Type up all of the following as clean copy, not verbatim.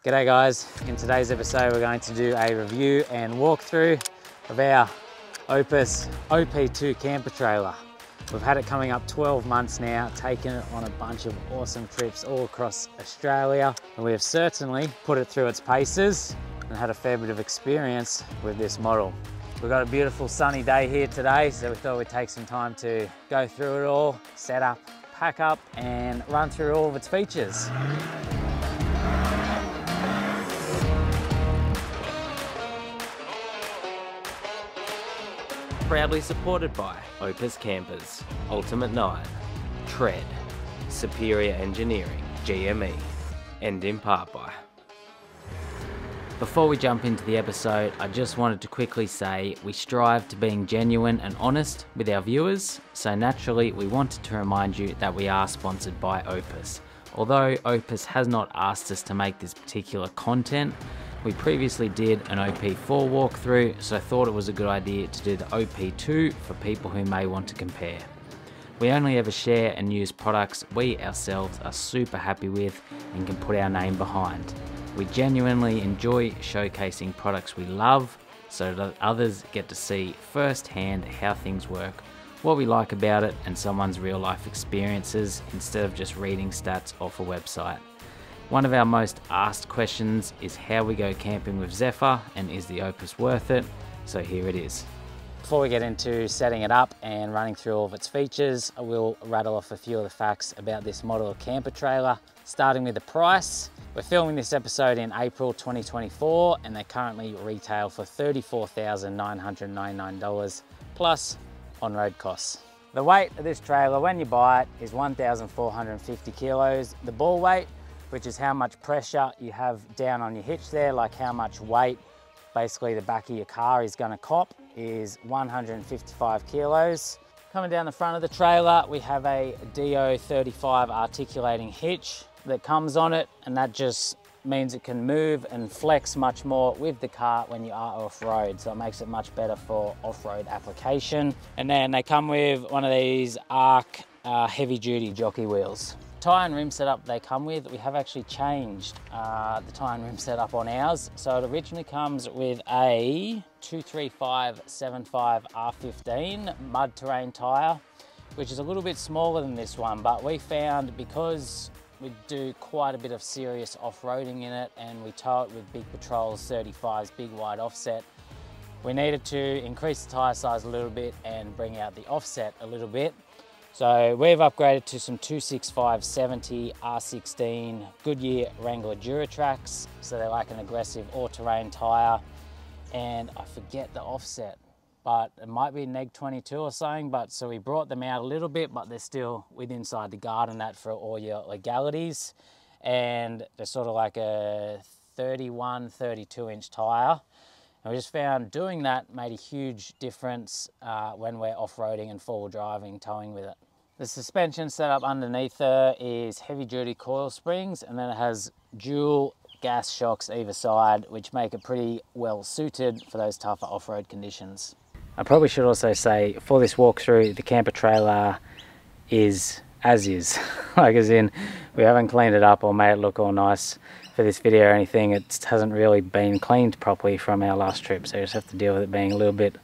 G'day guys, in today's episode we're going to do a review and walkthrough of our OPUS OP2 camper trailer. We've had it coming up 12 months now, taken it on a bunch of awesome trips all across Australia, and we have certainly put it through its paces and had a fair bit of experience with this model. We've got a beautiful sunny day here today, so we thought we'd take some time to go through it all, set up, pack up and run through all of its features. Proudly supported by OPUS Campers, Ultimate 9, Tread, Superior Engineering, GME, and in part by. Before we jump into the episode, I just wanted to quickly say we strive to being genuine and honest with our viewers, so naturally we wanted to remind you that we are sponsored by OPUS. Although OPUS has not asked us to make this particular content, we previously did an OP4 walkthrough, so I thought it was a good idea to do the OP2 for people who may want to compare. We only ever share and use products we ourselves are super happy with and can put our name behind. We genuinely enjoy showcasing products we love so that others get to see firsthand how things work, what we like about it, and someone's real life experiences instead of just reading stats off a website. One of our most asked questions is how we go camping with Zephyr and is the OPUS worth it? So here it is. Before we get into setting it up and running through all of its features, I will rattle off a few of the facts about this model of camper trailer, starting with the price. We're filming this episode in April 2024 and they currently retail for $34,999 plus on-road costs. The weight of this trailer when you buy it is 1,450 kilos. The ball weight, which is how much pressure you have down on your hitch there, like how much weight basically the back of your car is gonna cop, is 155 kilos. Coming down the front of the trailer, we have a DO35 articulating hitch that comes on it, and that just means it can move and flex much more with the car when you are off-road, so it makes it much better for off-road application. And then they come with one of these ARC heavy-duty jockey wheels. Tyre and rim setup they come with, we have actually changed the tyre and rim setup on ours. So it originally comes with a 235/75 R15 mud terrain tyre, which is a little bit smaller than this one, but we found because we do quite a bit of serious off-roading in it and we tow it with big patrols, 35s, big wide offset, we needed to increase the tyre size a little bit and bring out the offset a little bit. So we've upgraded to some 265/70 R16 Goodyear Wrangler Duratrax. So they're like an aggressive all-terrain tyre. And I forget the offset, but it might be neg 22 or something. But so we brought them out a little bit, but they're still within inside the guard and that for all your legalities. And they're sort of like a 31, 32 inch tyre. And we just found doing that made a huge difference when we're off-roading and four-wheel driving, towing with it. The suspension setup underneath there is heavy-duty coil springs, and then it has dual gas shocks either side, which make it pretty well suited for those tougher off-road conditions. I probably should also say, for this walkthrough, the camper trailer is as is. Like as in, we haven't cleaned it up or made it look all nice for this video or anything. It hasn't really been cleaned properly from our last trip, so you just have to deal with it being a little bit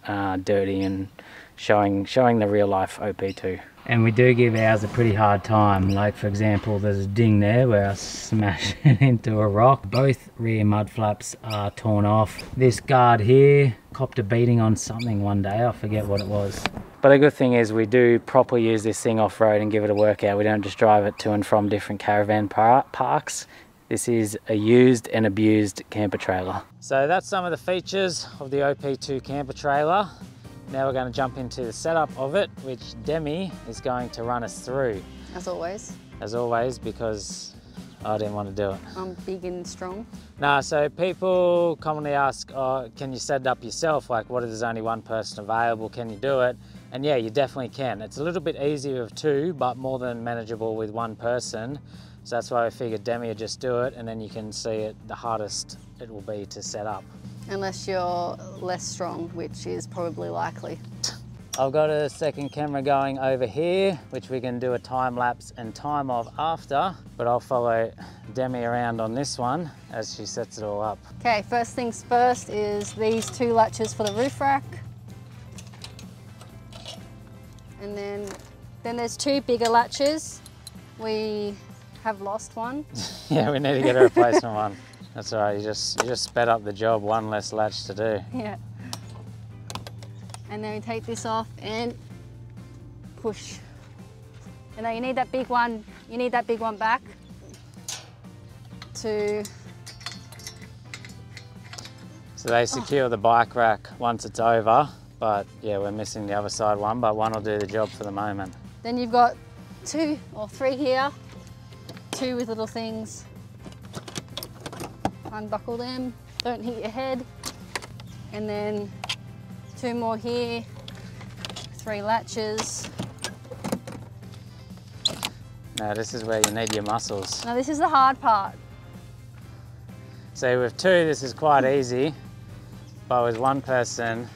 dirty and showing the real life OP2. And we do give ours a pretty hard time. Like for example, there's a ding there where I smashed it into a rock. Both rear mud flaps are torn off. This guard here copped a beating on something one day, I forget what it was. But the good thing is we do properly use this thing off-road and give it a workout. We don't just drive it to and from different caravan parks. This is a used and abused camper trailer. So that's some of the features of the OP2 camper trailer. Now we're going to jump into the setup of it, which Demi is going to run us through. As always. As always, because I didn't want to do it. I'm big and strong. No, so people commonly ask, oh, can you set it up yourself? Like, what if there's only one person available? Can you do it? And yeah, you definitely can. It's a little bit easier with two, but more than manageable with one person. So that's why I figured Demi would just do it, and then you can see it, the hardest it will be to set up. Unless you're less strong, which is probably likely. I've got a second camera going over here, which we can do a time lapse and time of after, but I'll follow Demi around on this one as she sets it all up. Okay, first things first is these 2 latches for the roof rack. And then there's 2 bigger latches. We have lost one. Yeah, we need to get a replacement one. That's all right, you just sped up the job, one less latch to do. Yeah. And then we take this off and push. And now you need that big one back to... So they secure the bike rack once it's over, but yeah, we're missing the other side one, but one will do the job for the moment. Then you've got 2 or 3 here, 2 with little things. Unbuckle them, don't hit your head. And then 2 more here, 3 latches. Now this is where you need your muscles. Now this is the hard part. So with 2, this is quite easy, but with 1 person...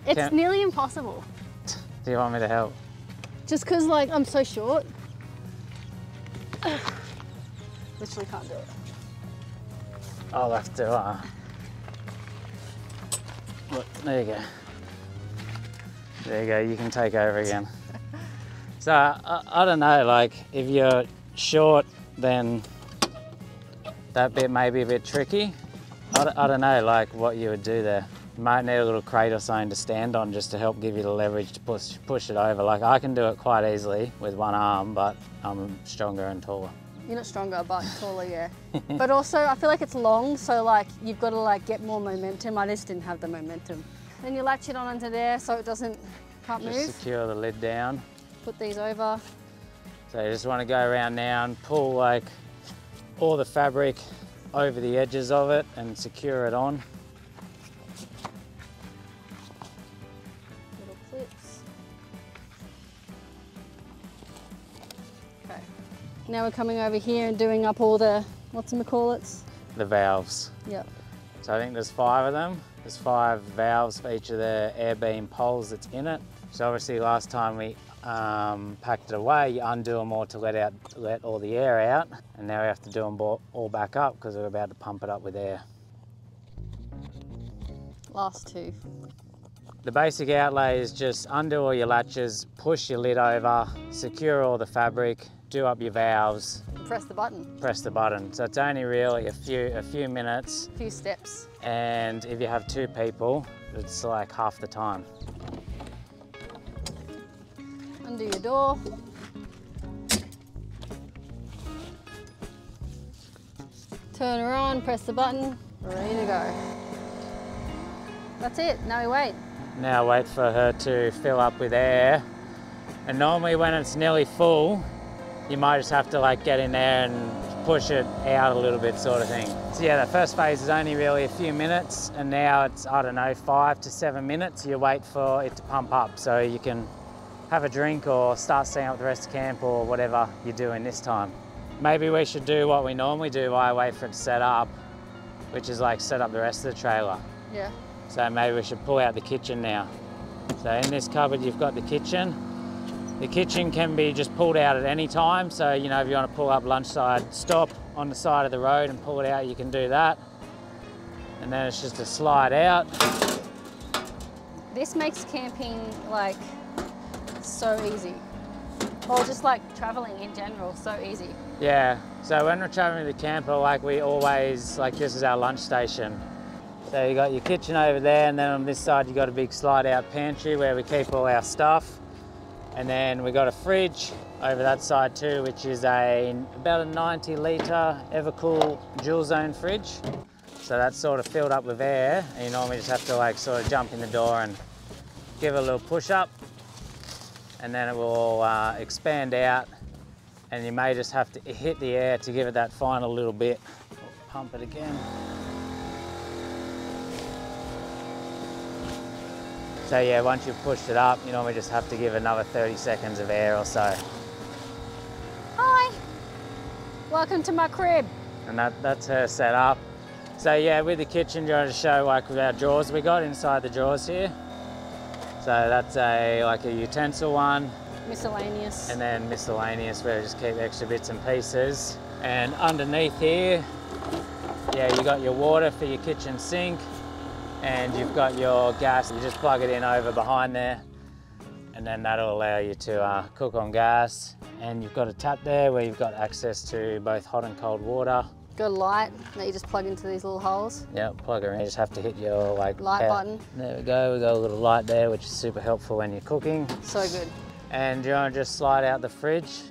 It's nearly impossible. Do you want me to help? Just because like I'm so short. Literally can't do it. I'll have to, look, there you go. There you go, you can take over again. So, I don't know, like, if you're short, then that bit may be a bit tricky. I don't know, like, what you would do there. You might need a little crate or something to stand on just to help give you the leverage to push it over. Like, I can do it quite easily with 1 arm, but I'm stronger and taller. You're not stronger, but taller, yeah. But also, I feel like it's long, so like, you've got to like get more momentum. I just didn't have the momentum. Then you latch it on onto there so it can't move. Just secure the lid down. Put these over. So you just want to go around now and pull like all the fabric over the edges of it and secure it on. Little clips. Okay. Now we're coming over here and doing up all the, whatchamacallits? The valves. Yep. So I think there's 5 of them. There's 5 valves for each of the air beam poles that's in it. So obviously last time we packed it away, you undo them all to let all the air out, and now we have to do them all back up because we're about to pump it up with air. Last 2. The basic outlay is just undo all your latches, push your lid over, secure all the fabric, do up your valves. Press the button. Press the button. So it's only really a few minutes. A few steps. And if you have 2 people, it's like half the time. Undo your door. Turn her on, press the button, ready to go. That's it, now we wait. Now wait for her to fill up with air. And normally when it's nearly full, you might just have to like get in there and push it out a little bit sort of thing. So yeah, the first phase is only really a few minutes, and now it's, I don't know, 5 to 7 minutes. You wait for it to pump up so you can have a drink or start staying up the rest of camp or whatever you're doing this time. Maybe we should do what we normally do while I wait for it to set up, which is like set up the rest of the trailer. Yeah. So maybe we should pull out the kitchen now. So in this cupboard you've got the kitchen. The kitchen can be just pulled out at any time. So, you know, if you want to pull up lunchside, stop on the side of the road and pull it out, you can do that. And then it's just a slide out. This makes camping like so easy. Or just like traveling in general, so easy. Yeah, so when we're traveling with the camper, like we always, like this is our lunch station. So you got your kitchen over there, and then on this side you got a big slide out pantry where we keep all our stuff. And then we got a fridge over that side too, which is about a 90 litre Evercool dual zone fridge. So that's sort of filled up with air, and you normally just have to like sort of jump in the door and give it a little push up, and then it will expand out, and you may just have to hit the air to give it that final little bit. Pump it again. So yeah, once you've pushed it up, you normally just have to give another 30 seconds of air or so. Hi, welcome to my crib. And that's her set up. So yeah, with the kitchen, do you want to show like our drawers we got inside the drawers here? So that's like a utensil one. Miscellaneous. And then miscellaneous, where you just keep extra bits and pieces. And underneath here, yeah, you got your water for your kitchen sink, and you've got your gas. You just plug it in over behind there, and then that'll allow you to cook on gas. And you've got a tap there where you've got access to both hot and cold water. Got a light that you just plug into these little holes. Yeah, plug it in. You just have to hit your light button. There we go. We got a little light there, which is super helpful when you're cooking. So good. And you want to just slide out the fridge.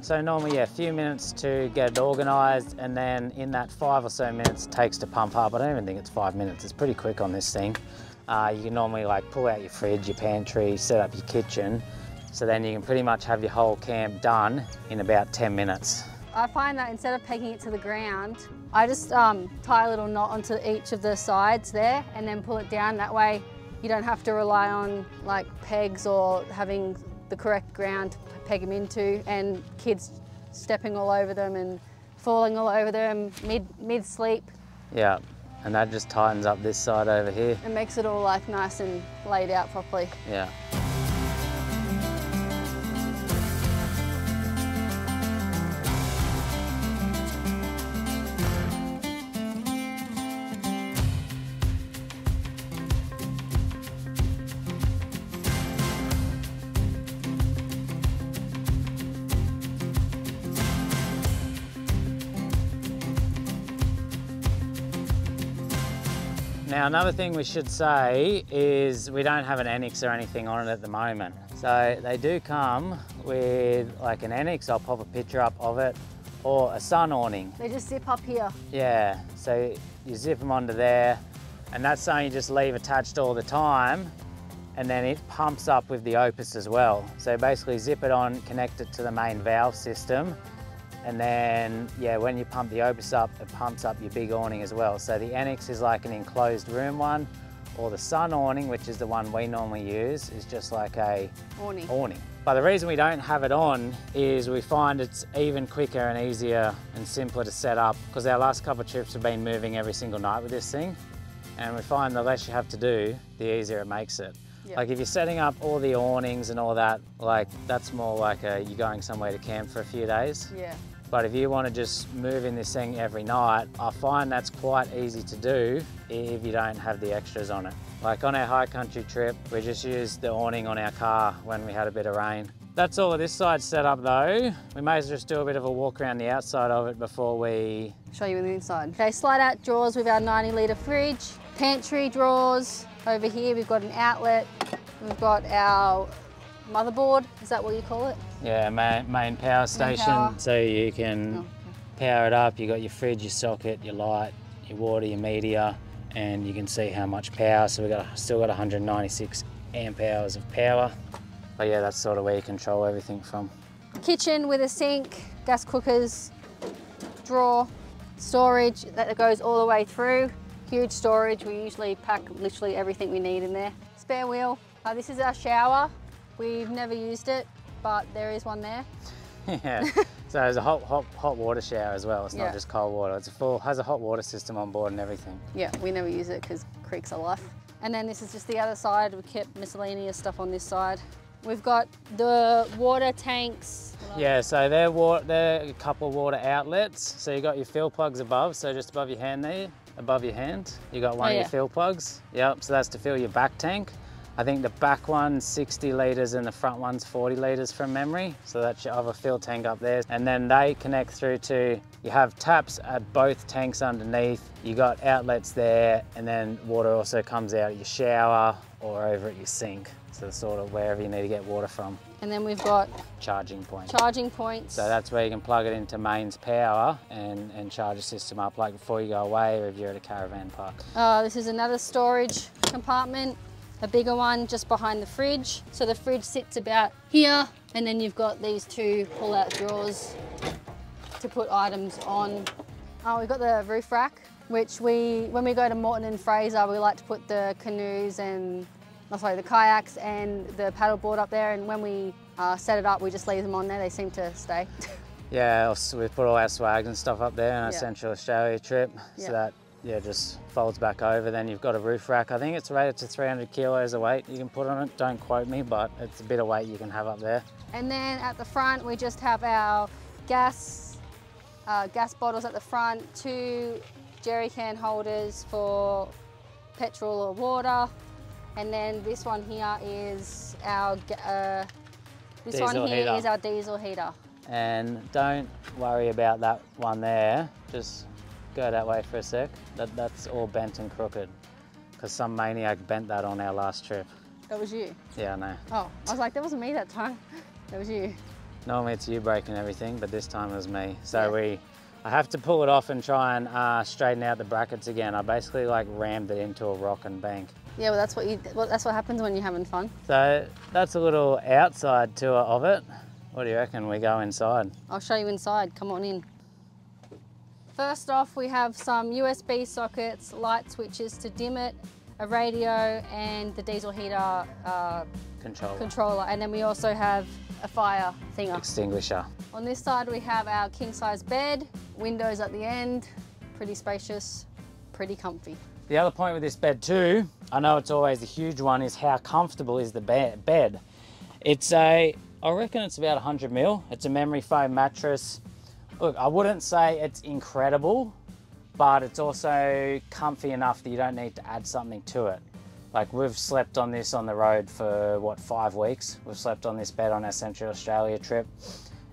So normally, yeah, a few minutes to get it organised, and then in that 5 or so minutes it takes to pump up. I don't even think it's 5 minutes. It's pretty quick on this thing. You can normally like pull out your fridge, your pantry, set up your kitchen. So then you can pretty much have your whole camp done in about 10 minutes. I find that instead of pegging it to the ground, I just tie a little knot onto each of the sides there and then pull it down. That way you don't have to rely on like pegs or having the correct ground to peg them into, and kids stepping all over them and falling all over them mid-sleep. Yeah, and that just tightens up this side over here. It makes it all like nice and laid out properly. Yeah. Now another thing we should say is we don't have an annex or anything on it at the moment. So they do come with like an annex. I'll pop a picture up of it, or a sun awning. They just zip up here. Yeah, so you zip them onto there, and that's something you just leave attached all the time, and then it pumps up with the OPUS as well. So basically zip it on, connect it to the main valve system, and then, yeah, when you pump the OPUS up, it pumps up your big awning as well. So the annex is like an enclosed room one, or the sun awning, which is the one we normally use, is just like a awning. But the reason we don't have it on is we find it's even quicker and easier and simpler to set up, because our last couple of trips have been moving every single night with this thing. And we find the less you have to do, the easier it makes it. Yep. Like if you're setting up all the awnings and all that, like that's more like you're going somewhere to camp for a few days. Yeah. But if you want to just move in this thing every night, I find that's quite easy to do if you don't have the extras on it. Like on our high country trip, we just used the awning on our car when we had a bit of rain. That's all of this side set up though. We may as well just do a bit of a walk around the outside of it before we show you the inside. Okay, slide out drawers with our 90-litre fridge, pantry drawers. Over here we've got an outlet. We've got our motherboard, is that what you call it? Yeah, main power station. Power. So you can power it up. You got your fridge, your socket, your light, your water, your media, and you can see how much power. So we've still got 196 amp hours of power. But yeah, that's sort of where you control everything from. Kitchen with a sink, gas cookers, drawer, storage that goes all the way through. Huge storage. We usually pack literally everything we need in there. Spare wheel. This is our shower. We've never used it, but there is one there. Yeah, so there's a hot water shower as well. It's not just cold water. It's has a hot water system on board and everything. Yeah, we never use it because creeks are life. And then this is just the other side. We kept miscellaneous stuff on this side. We've got the water tanks. Yeah, so they're a couple of water outlets. So you got your fill plugs above, so just above your hand there, above your hand, you got one of your fill plugs. Yep, so that's to fill your back tank. I think the back one's 60 litres and the front one's 40 litres from memory. So that's your other fill tank up there. And then they connect through to, you have taps at both tanks underneath. You got outlets there, and then water also comes out at your shower or over at your sink. So sort of wherever you need to get water from. And then we've got charging points. Charging points. So that's where you can plug it into mains power and charge the system up, like before you go away or if you're at a caravan park. This is another storage compartment. A bigger one just behind the fridge. So the fridge sits about here, and then you've got these two pull-out drawers to put items on. We've got the roof rack, which when we go to Moreton and Fraser, we like to put the canoes and, the kayaks and the paddleboard up there, and when we set it up, we just leave them on there. They seem to stay. Yeah, we put all our swags and stuff up there on our Central Australia trip, so that yeah, just folds back over. Then you've got a roof rack. I think it's rated to 300 kilos of weight you can put on it. Don't quote me, but it's a bit of weight you can have up there. And then at the front, we just have our gas bottles at the front, 2 jerry can holders for petrol or water. And then this one here is our diesel heater. And don't worry about that one there. Just go that way for a sec. That's all bent and crooked because some maniac bent that on our last trip. That was you? Yeah, I know. Oh, I was like, that wasn't me that time. That was you. Normally it's you breaking everything, but this time it was me. So yeah. I have to pull it off and try and straighten out the brackets again. I basically like rammed it into a rock and bank. Yeah, well that's what happens when you're having fun. So that's a little outside tour of it. What do you reckon we go inside? I'll show you inside, come on in. First off, we have some USB sockets, light switches to dim it, a radio and the diesel heater controller. And then we also have a fire thinger. Extinguisher. On this side we have our king size bed, windows at the end, pretty spacious, pretty comfy. The other point with this bed too, I know it's always a huge one, is how comfortable is the bed. I reckon it's about 100 mil. It's a memory foam mattress. Look, I wouldn't say it's incredible, but it's also comfy enough that you don't need to add something to it. Like we've slept on this on the road for what, 5 weeks? We've slept on this bed on our Central Australia trip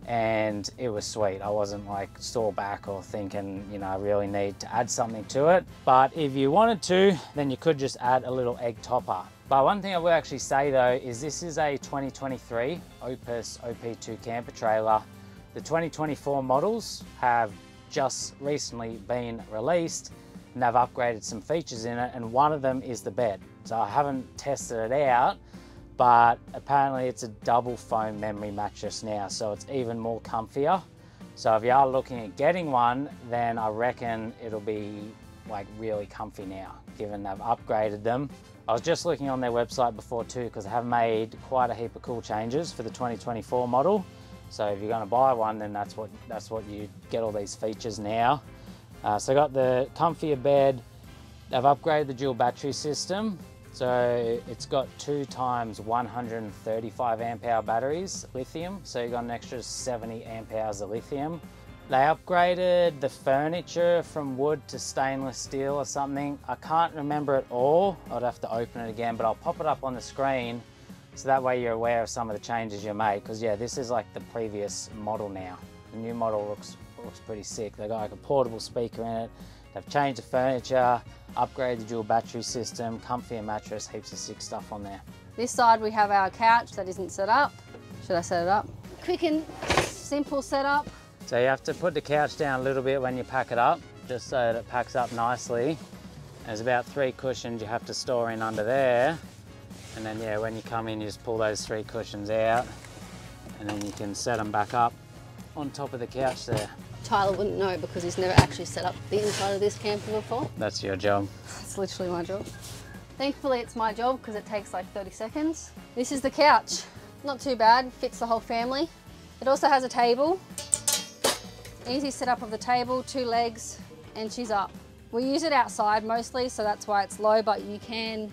and it was sweet. I wasn't like sore back or thinking, you know, I really need to add something to it. But if you wanted to, then you could just add a little egg topper. But one thing I will actually say though, is this is a 2023 OPUS OP2 camper trailer. The 2024 models have just recently been released and they've upgraded some features in it, and one of them is the bed. So I haven't tested it out, but apparently it's a double foam memory mattress now, so it's even more comfier. So if you are looking at getting one, then I reckon it'll be like really comfy now, given they've upgraded them. I was just looking on their website before too, because they have made quite a heap of cool changes for the 2024 model. So if you're going to buy one, then that's what you get, all these features now. So I got the comfier bed. They've upgraded the dual battery system. So it's got 2 times 135 amp hour batteries, lithium. So you got an extra 70 amp hours of lithium. They upgraded the furniture from wood to stainless steel or something. I can't remember it all. I'd have to open it again, but I'll pop it up on the screen so that way you're aware of some of the changes you made. Because yeah, this is like the previous model now. The new model looks pretty sick. They got like a portable speaker in it. They've changed the furniture, upgraded the dual battery system, comfier mattress, heaps of sick stuff on there. This side we have our couch that isn't set up. Should I set it up? Quick and simple setup. So you have to put the couch down a little bit when you pack it up, just so that it packs up nicely. There's about 3 cushions you have to store in under there. And then yeah, when you come in, you just pull those 3 cushions out and then you can set them back up on top of the couch there. Tyler wouldn't know because he's never actually set up the inside of this camper before. That's your job. It's literally my job. Thankfully it's my job because it takes like 30 seconds. This is the couch. Not too bad, fits the whole family. It also has a table. Easy setup of the table, 2 legs, and she's up. We use it outside mostly, so that's why it's low, but you can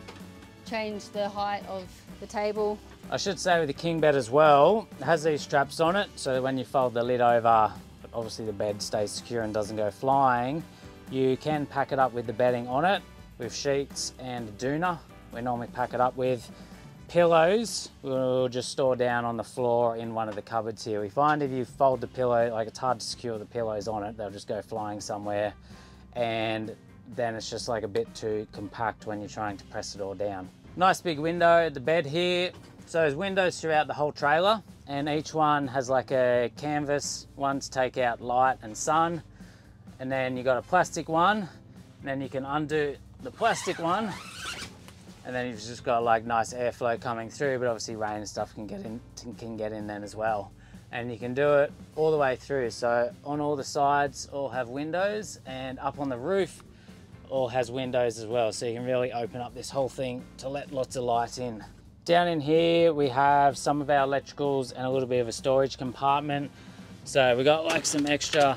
change the height of the table. I should say with the king bed as well, it has these straps on it, so when you fold the lid over, obviously the bed stays secure and doesn't go flying. You can pack it up with the bedding on it, with sheets and a doona. We normally pack it up with pillows. We'll just store down on the floor in one of the cupboards here. We find if you fold the pillow, like it's hard to secure the pillows on it, they'll just go flying somewhere, and then it's just like a bit too compact when you're trying to press it all down. Nice big window at the bed here. So there's windows throughout the whole trailer, and each one has like a canvas one to take out light and sun, and then you got a plastic one, and then you can undo the plastic one, and then you've just got like nice airflow coming through, but obviously rain and stuff can get in then as well. And you can do it all the way through. So on all the sides all have windows, and up on the roof all has windows as well. So you can really open up this whole thing to let lots of light in. Down in here we have some of our electricals and a little bit of a storage compartment. So we got like some extra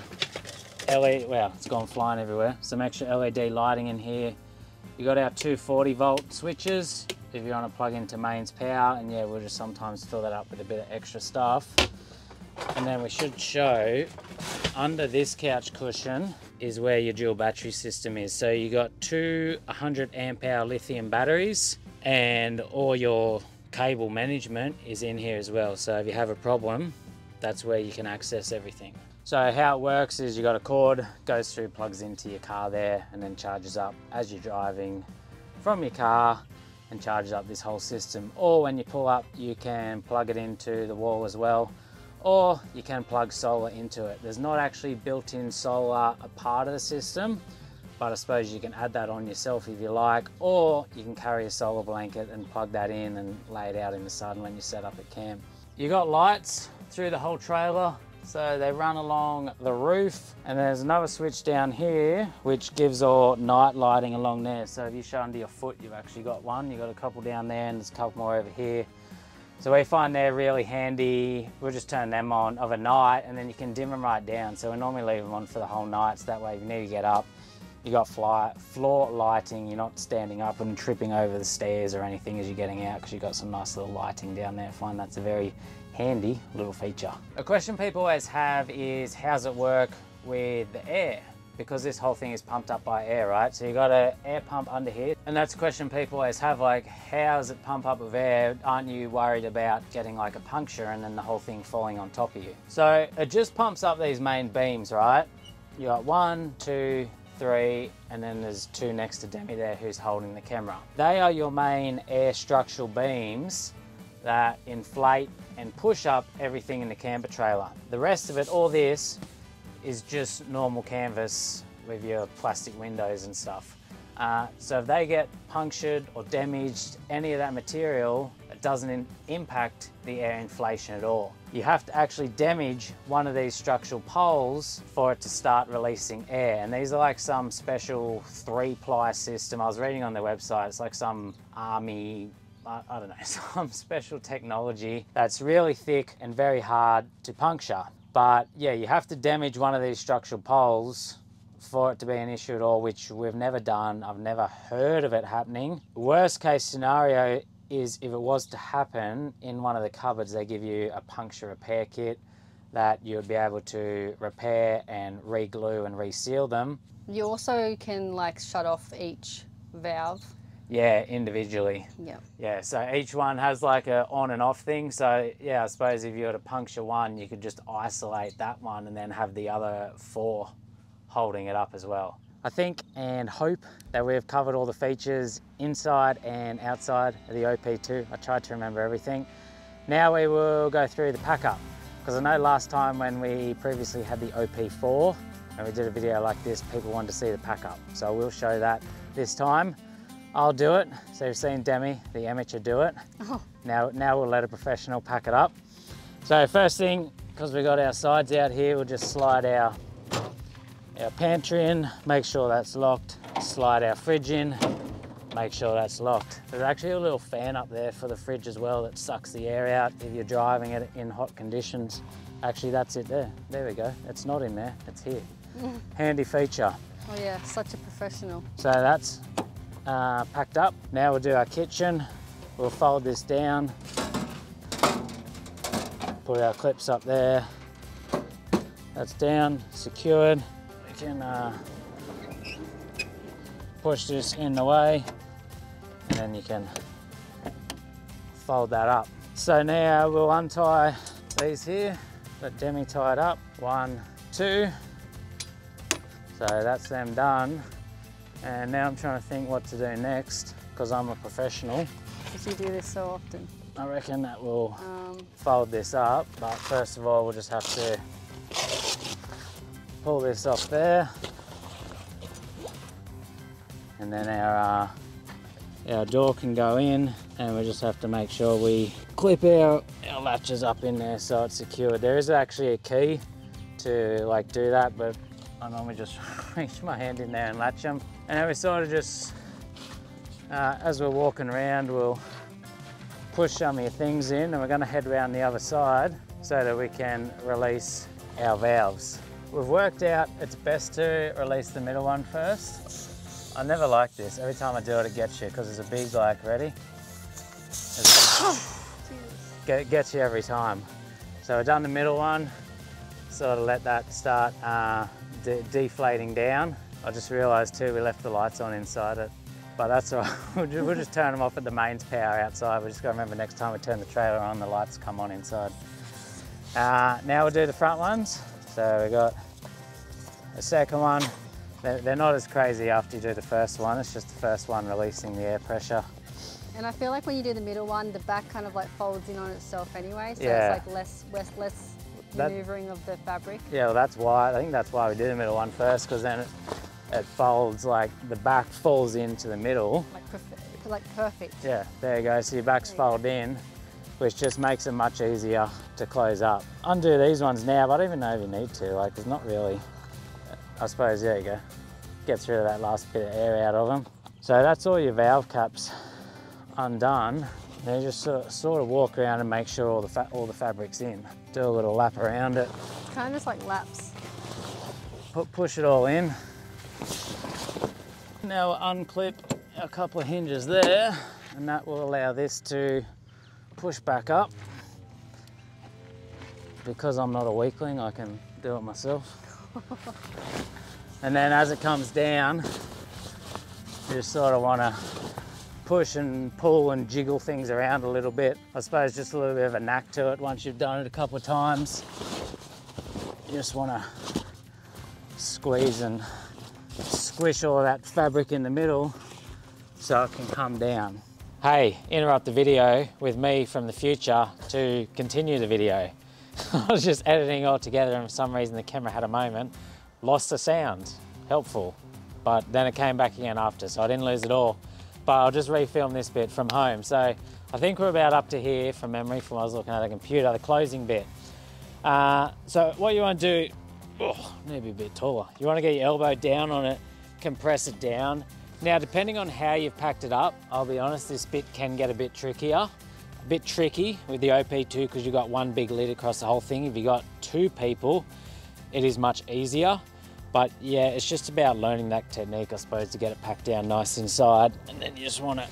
LED, well, it's gone flying everywhere. Some extra LED lighting in here. You got our 240 volt switches if you want to plug into mains power, and yeah, we'll just sometimes fill that up with a bit of extra stuff. And then we should show under this couch cushion is where your dual battery system is. So you got two 100 amp hour lithium batteries, and all your cable management is in here as well. So if you have a problem, that's where you can access everything. So how it works is you got a cord, goes through, plugs into your car there, and then charges up as you're driving from your car and charges up this whole system. Or when you pull up, you can plug it into the wall as well, or you can plug solar into it. There's not actually built-in solar a part of the system, but I suppose you can add that on yourself if you like, or you can carry a solar blanket and plug that in and lay it out in the sun when you set up at camp. You got lights through the whole trailer, so they run along the roof, and there's another switch down here which gives all night lighting along there. So if you show under your foot, you've actually got one. You've got a couple down there, and there's a couple more over here. So we find they're really handy. We'll just turn them on overnight, and then you can dim them right down. So we normally leave them on for the whole night, so that way if you need to get up, you got floor lighting. You're not standing up and tripping over the stairs or anything as you're getting out, because you've got some nice little lighting down there. I find that's a very handy little feature. A question people always have is, how's it work with the air? Because this whole thing is pumped up by air, right? So you got an air pump under here, and that's a question people always have, like, how does it pump up with air? Aren't you worried about getting like a puncture and then the whole thing falling on top of you? So it just pumps up these main beams, right? You got 1, 2, 3, and then there's 2 next to Demi there who's holding the camera. They are your main air structural beams that inflate and push up everything in the camper trailer. The rest of it, all this, is just normal canvas with your plastic windows and stuff. So if they get punctured or damaged, any of that material, it doesn't impact the air inflation at all. You have to actually damage one of these structural poles for it to start releasing air. And these are like some special 3-ply system. I was reading on their website, it's like some army, I don't know, some special technology that's really thick and very hard to puncture. But yeah, you have to damage one of these structural poles for it to be an issue at all, which we've never done. I've never heard of it happening. Worst case scenario is if it was to happen, in one of the cupboards they give you a puncture repair kit that you would be able to repair and re-glue and reseal them. You also can like shut off each valve. Yeah, individually. Yeah. Yeah, so each one has like a on and off thing. So yeah, I suppose if you were to puncture one, you could just isolate that one and then have the other 4 holding it up as well. I think and hope that we've covered all the features inside and outside of the OP2. I tried to remember everything. Now we will go through the pack up, because I know last time when we previously had the OP4 and we did a video like this, people wanted to see the pack up. So I will show that this time. I'll do it. So you've seen Demi, the amateur, do it. Oh. Now we'll let a professional pack it up. So first thing, because we got our sides out here, we'll just slide our pantry in, make sure that's locked. Slide our fridge in, make sure that's locked. There's actually a little fan up there for the fridge as well that sucks the air out if you're driving it in hot conditions. Actually, that's it there. There we go. It's not in there, it's here. Handy feature. Oh yeah, such a professional. So that's packed up. Now we'll do our kitchen. We'll fold this down, put our clips up there. That's down, secured. We can push this in the way, and then you can fold that up. So now we'll untie these here, let Demi tie it up. 1, 2. So that's them done. And now I'm trying to think what to do next, because I'm a professional. Because you do this so often. I reckon that we'll fold this up, but first of all we'll just have to pull this off there. And then our door can go in, and we just have to make sure we clip our latches up in there so it's secured. There is actually a key to like do that, but I normally just reach my hand in there and latch them. And then we sort of just, as we're walking around, we'll push some of your things in, and we're going to head around the other side so that we can release our valves. we've worked out it's best to release the middle one first. I never like this. Every time I do it, it gets you because it's a big, like, ready? Gets you every time. So we've done the middle one, sort of let that start deflating down. I just realised too, we left the lights on inside it. But that's all right, we'll just turn them off at the mains power outside. We just got to remember next time we turn the trailer on, the lights come on inside. Now we'll do the front ones. So we got the second one. They're not as crazy after you do the first one. It's just the first one releasing the air pressure. And I feel like when you do the middle one, the back kind of like folds in on itself anyway. So yeah. It's like less maneuvering of the fabric. Yeah, well that's why, I think that's why we do the middle one first, because then it folds, like the back falls into the middle. Like perfect. Yeah, there you go. So your back's fold in, which just makes it much easier to close up. Undo these ones now, but I don't even know if you need to. Like, there's not really, I suppose, there you go. Gets rid of that last bit of air out of them. So that's all your valve caps undone. Then you just sort of walk around and make sure all the fabric's in. Do a little lap around it. Kind of just like laps. Push it all in. Now we'll unclip a couple of hinges there, and that will allow this to push back up. Because I'm not a weakling, I can do it myself. And then as it comes down, you just sort of want to push and pull and jiggle things around a little bit. I suppose just a little bit of a knack to it once you've done it a couple of times. You just want to squeeze and squish all of that fabric in the middle so it can come down. Hey, interrupt the video with me from the future to continue the video. I was just editing all together and for some reason the camera had a moment, lost the sound, helpful. But then it came back again after, so I didn't lose it all. But I'll just refilm this bit from home. So I think we're about up to here from memory from when I was looking at the computer, the closing bit. So what you want to do, need to be a bit taller. You want to get your elbow down on it, compress it down. Now, depending on how you've packed it up, I'll be honest, this bit can get a bit trickier. A bit tricky with the OP2 because you've got one big lid across the whole thing. If you've got two people, it is much easier. But yeah, it's just about learning that technique, I suppose, to get it packed down nice inside. And then you just want to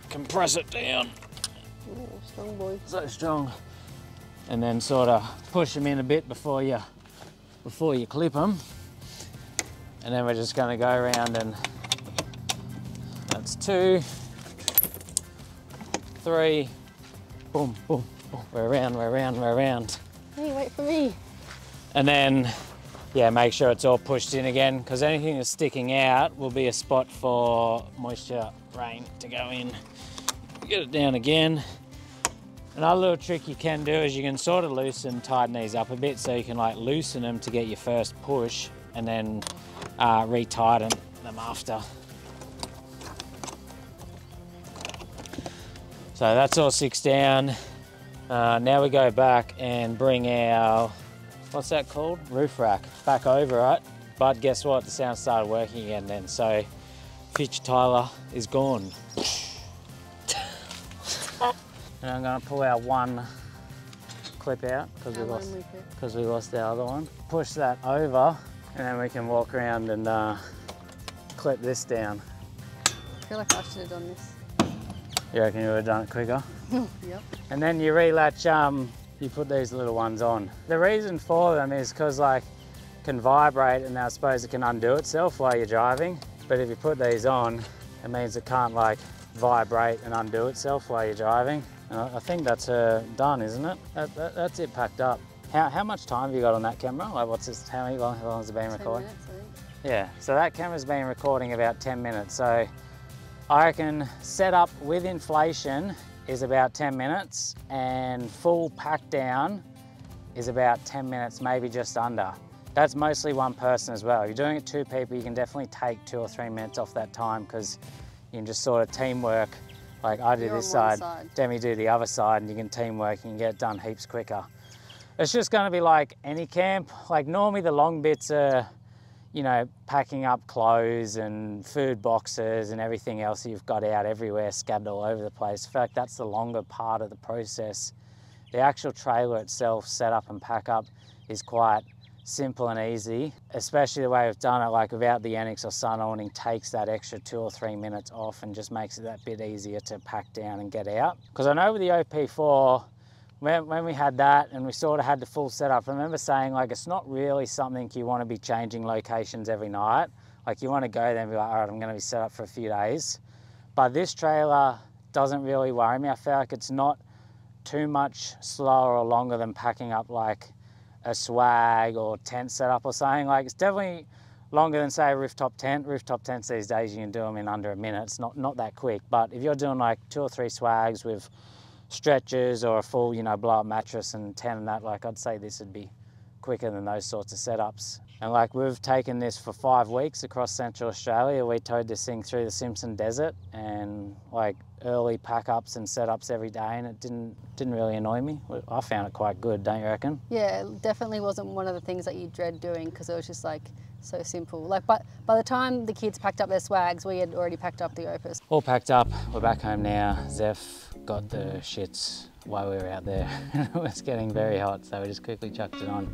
compress it down. Ooh, strong boy. So strong. And then sort of push them in a bit before you clip them. And then we're just going to go around and that's 2, 3, boom, boom, boom. We're around, we're around, we're around. Hey, wait for me. And then, yeah, make sure it's all pushed in again, because anything that's sticking out will be a spot for moisture, rain to go in. Get it down again. Another little trick you can do is you can sort of tighten these up a bit, so you can like loosen them to get your first push and then re-tighten them after. So that's all 6 down. Now we go back and bring our, what's that called? Roof rack back over it. But guess what? The sound started working again then. So future Tyler is gone. And I'm going to pull our one clip out because we lost our other one. Push that over and then we can walk around and clip this down. I feel like I should have done this. You reckon you would have done it quicker? Yep. And then you relatch, you put these little ones on. The reason for them is because like it can vibrate and I suppose it can undo itself while you're driving. But if you put these on, it means it can't like vibrate and undo itself while you're driving. And I think that's done, isn't it? That's it packed up. How much time have you got on that camera? Like what's this, how long has it been recording? 10 minutes, I think. Yeah, so that camera's been recording about 10 minutes. So I reckon setup with inflation is about 10 minutes and full pack down is about 10 minutes, maybe just under. That's mostly one person as well. If you're doing it 2 people, you can definitely take 2 or 3 minutes off that time because you can just sort of teamwork. Like I do this side, Demi do the other side, and you can teamwork, you can get it done heaps quicker. It's just gonna be like any camp. Like normally the long bits are, you know, packing up clothes and food boxes and everything else that you've got out everywhere, scattered all over the place. In fact, that's the longer part of the process. The actual trailer itself, set up and pack up, is quite simple and easy, especially the way we've done it, like without the Enix or sun awning, takes that extra 2 or 3 minutes off and just makes it that bit easier to pack down and get out. Because I know with the OP4, when we had that and we sort of had the full setup, I remember saying like it's not really something you want to be changing locations every night. Like you want to go there and be like, all right, I'm going to be set up for a few days. But this trailer doesn't really worry me. I feel like it's not too much slower or longer than packing up like a swag or tent setup or something. Like it's definitely longer than say a rooftop tent. Rooftop tents these days, you can do them in under a minute. It's not that quick. But if you're doing like 2 or 3 swags with stretchers or a full, you know, blow up mattress and tent and that, like I'd say this would be quicker than those sorts of setups. And like we've taken this for 5 weeks across Central Australia. We towed this thing through the Simpson Desert and like early pack ups and setups every day, and it didn't really annoy me. I found it quite good, don't you reckon? Yeah, it definitely wasn't one of the things that you dread doing because it was just like so simple. Like, but by the time the kids packed up their swags, we had already packed up the Opus. All packed up, we're back home now. Zeph got the shits while we were out there. It was getting very hot, so we just quickly chucked it on.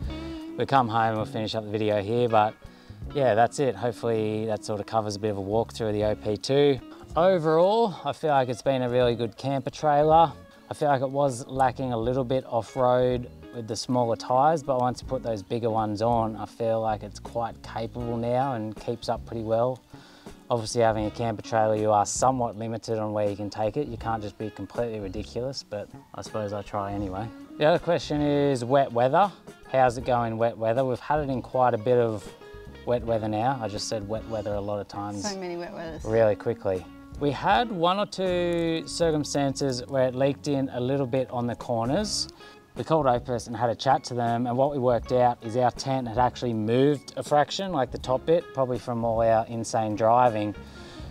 We come home and we'll finish up the video here, but yeah, that's it. Hopefully that sort of covers a bit of a walkthrough of the OP2. Overall, I feel like it's been a really good camper trailer. I feel like it was lacking a little bit off-road with the smaller tyres, but once you put those bigger ones on, I feel like it's quite capable now and keeps up pretty well. Obviously, having a camper trailer, you are somewhat limited on where you can take it. You can't just be completely ridiculous, but I suppose I try anyway. The other question is wet weather. How's it going wet weather? We've had it in quite a bit of wet weather now. I just said wet weather a lot of times. So many wet weathers. Really quickly. We had 1 or 2 circumstances where it leaked in a little bit on the corners. We called Opus and had a chat to them, and what we worked out is our tent had actually moved a fraction, like the top bit, probably from all our insane driving.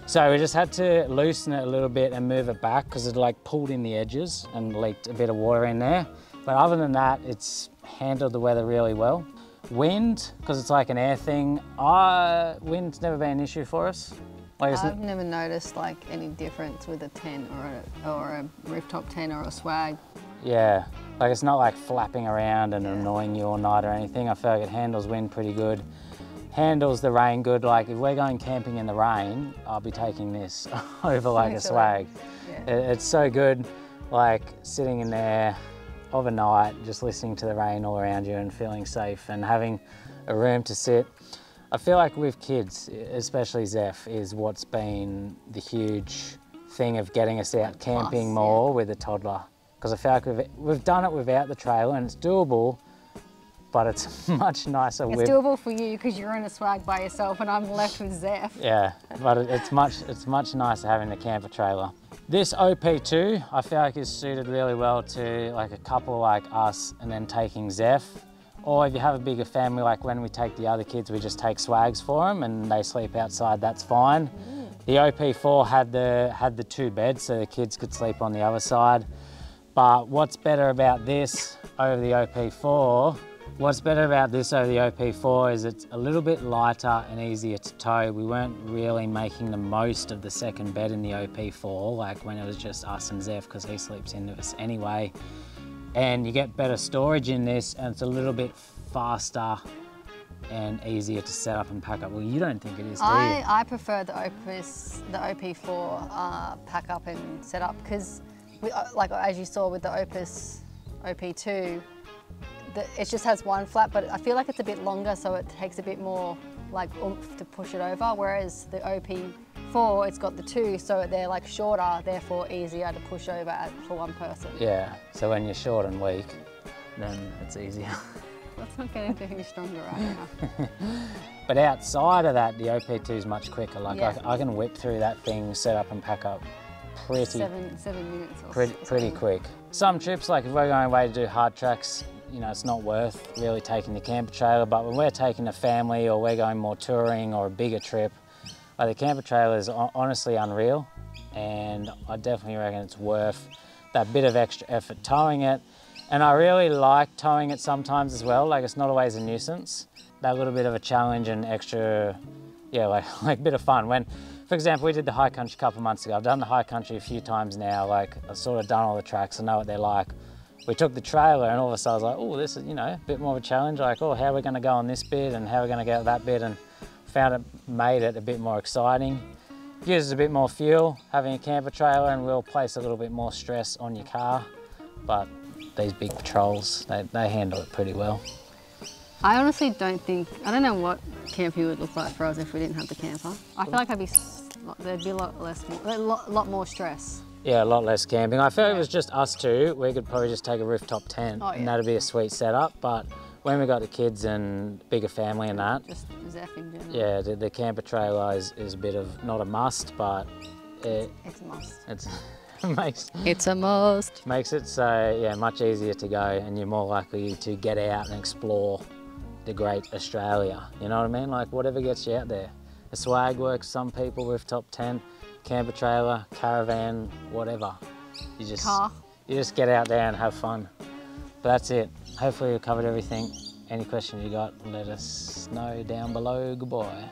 So we just had to loosen it a little bit and move it back because it like pulled in the edges and leaked a bit of water in there. But other than that, it's handled the weather really well. Wind, because it's like an air thing, wind's never been an issue for us. Like I've never noticed like any difference with a tent or a rooftop tent or a swag. Yeah, like it's not like flapping around and annoying you all night or anything. I feel like it handles wind pretty good. Handles the rain good. Like if we're going camping in the rain, I'll be taking this over like a swag. Yeah. It's so good, like sitting in there overnight, just listening to the rain all around you and feeling safe and having a room to sit. I feel like with kids, especially Zeph, is what's been the huge thing of getting us out camping more with a toddler. Because I feel like we've done it without the trailer and it's doable, but it's much nicer with... It's doable for you because you're in a swag by yourself and I'm left with Zeph. Yeah, but it's much nicer having the camper trailer. This OP2, I feel like is suited really well to like a couple like us and then taking Zeph. Or if you have a bigger family, like when we take the other kids, we just take swags for them and they sleep outside, that's fine. The OP4 had the 2 beds so the kids could sleep on the other side. But what's better about this over the OP4, is it's a little bit lighter and easier to tow. We weren't really making the most of the second bed in the OP4, like when it was just us and Zeph, because he sleeps into us anyway. And you get better storage in this, and it's a little bit faster and easier to set up and pack up. Well, you don't think it is, do you? I prefer the OP4 pack up and set up because, like as you saw with the Opus OP2, it just has 1 flap, but I feel like it's a bit longer, so it takes a bit more like oomph to push it over. Whereas the OP4, it's got the 2, so they're like shorter, therefore easier to push over for 1 person. Yeah, so when you're short and weak, then it's easier. Let's not get into who's stronger right now. But outside of that, the OP2 is much quicker. Like I can whip through that thing, set up and pack up pretty 7 minutes or pretty quick. Some trips, like if we're going away to do hard tracks, you know, it's not worth really taking the camper trailer, but when we're taking a family or we're going more touring or a bigger trip, like the camper trailer is honestly unreal, and I definitely reckon it's worth that bit of extra effort towing it. And I really like towing it sometimes as well, like it's not always a nuisance. That little bit of a challenge and extra, yeah, like a bit of fun. When, for example, we did the high country a couple of months ago. I've done the high country a few times now, like I've sort of done all the tracks, I know what they're like. we took the trailer and all of a sudden I was like, oh, this is, you know, a bit more of a challenge. Like, oh, how are we going to go on this bit and how are we going to go on that bit, and found it made it a bit more exciting. Uses a bit more fuel, having a camper trailer, and will place a little bit more stress on your car. But these big patrols, they handle it pretty well. I honestly don't think, I don't know what camping would look like for us if we didn't have the camper. I feel like there'd be a lot more stress. Yeah, a lot less camping. I feel it was just us two, we could probably just take a rooftop tent and that'd be a sweet setup. But when we got the kids and bigger family and that, just zapping general. Yeah, the camper trailer is a bit of, not a must, but it's a must. It's a must. Makes it so, yeah, much easier to go, and you're more likely to get out and explore the great Australia. You know what I mean? Like, whatever gets you out there. The swag works, some people, rooftop tent, camper trailer, caravan, whatever. You just get out there and have fun. But that's it. Hopefully we've covered everything. Any questions you got, let us know down below. Goodbye.